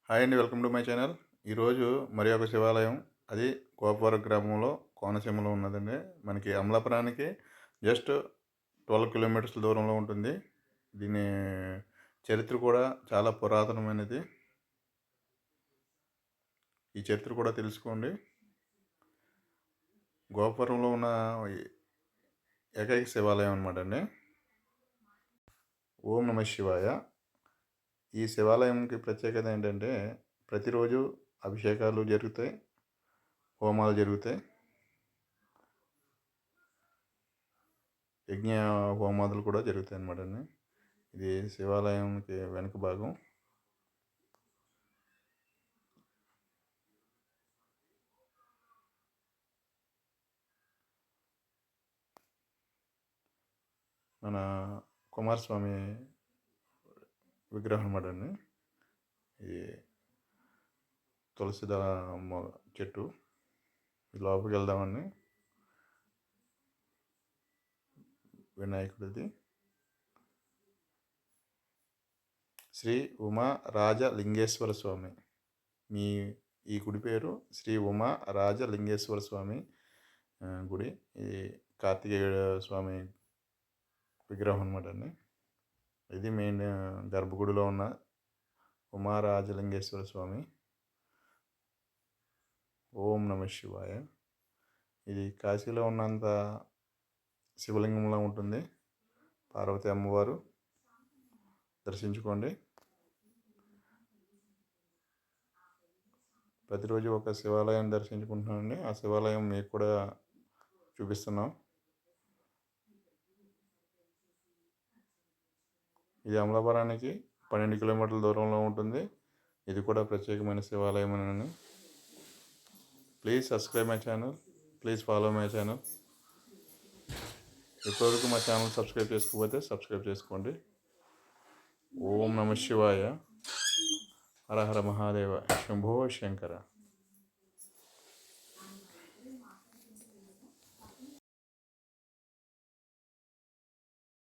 Hi అండి, welcome to my channel. ఈరోజు మరి ఒక శివాలయం, అది గోపవరం గ్రామంలో కోనసీమలో ఉన్నదండి. మనకి అమలాపురానికి జస్ట్ 12 కిలోమీటర్స్ దూరంలో ఉంటుంది. దీని చరిత్ర కూడా చాలా పురాతనమైనది. ఈ చరిత్ర కూడా తెలుసుకోండి. గోపవరంలో ఉన్న ఏకైక శివాలయం అనమాట అండి. ఓం నమ శివాయ. ఈ శివాలయంకి ప్రత్యేకత ఏంటంటే ప్రతిరోజు అభిషేకాలు జరుగుతాయి, హోమాలు జరుగుతాయి, యజ్ఞ హోమాదులు కూడా జరుగుతాయి అన్నమాట అండి. ఇది శివాలయంకి వెనుక భాగం. మన కుమారస్వామి విగ్రహం అన్నమాట అండి. ఇది తులసి చెట్టు. లోపలికి వెళ్దామండి. వినాయకుడిది శ్రీ ఉమా రాజలింగేశ్వర స్వామి. ఈ గుడి పేరు శ్రీ ఉమా రాజలింగేశ్వర స్వామి గుడి. ఇది కార్తికేయ స్వామి విగ్రహం అనమాట అండి. ఇది మెయిన్ గర్భగుడిలో ఉన్న ఉమారాజలింగేశ్వర స్వామి. ఓం నమ శివాయ. ఇది కాశీలో ఉన్నంత శివలింగంలో ఉంటుంది. పార్వతి అమ్మవారు. దర్శించుకోండి. ప్రతిరోజు ఒక శివాలయం దర్శించుకుంటున్నానండి. ఆ శివాలయం మీకు కూడా చూపిస్తున్నాం. ఇది అమలాపురానికి 12 కిలోమీటర్ల దూరంలో ఉంటుంది. ఇది కూడా ప్రత్యేకమైన శివాలయం అని. Please subscribe my channel, please follow my channel. ఇప్పటివరకు మా ఛానల్ సబ్స్క్రైబ్ చేసుకోకపోతే సబ్స్క్రైబ్ చేసుకోండి. ఓం నమ శివాయ. హర హర మహాదేవ. శంభో శంకర.